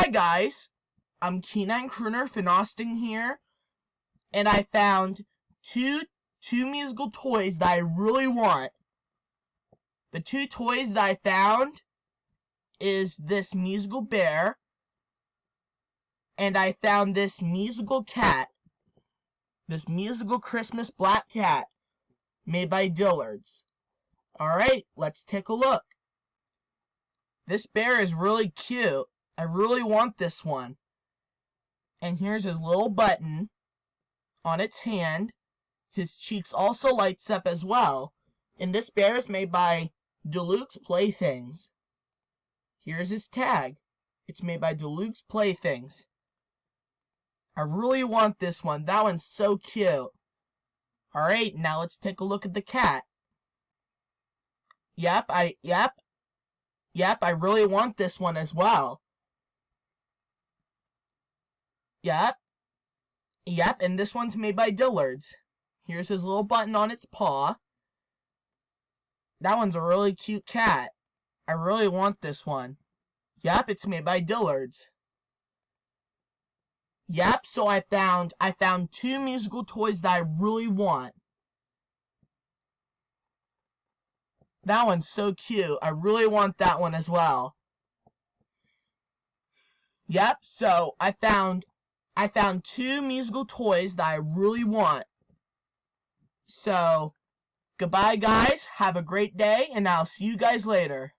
Hi guys, I'm Keenan Crooner Finosting here, and I found two musical toys that I really want. The two toys that I found is this musical bear, and I found this musical cat, this musical Christmas black cat, made by Dillard's. Alright, let's take a look. This bear is really cute. I really want this one. And here's his little button on its hand. His cheeks also lights up as well. And this bear is made by Deluxe Playthings. Here's his tag. It's made by Deluxe Playthings. I really want this one. That one's so cute. Alright, now let's take a look at the cat. Yep, I really want this one as well. Yep, and this one's made by Dillard's. Here's his little button on its paw. That one's a really cute cat. I really want this one. Yep, it's made by Dillard's. Yep, so I found two musical toys that I really want. That one's so cute. I really want that one as well. Yep, so I found two musical toys that I really want. So, goodbye guys, have a great day, and I'll see you guys later.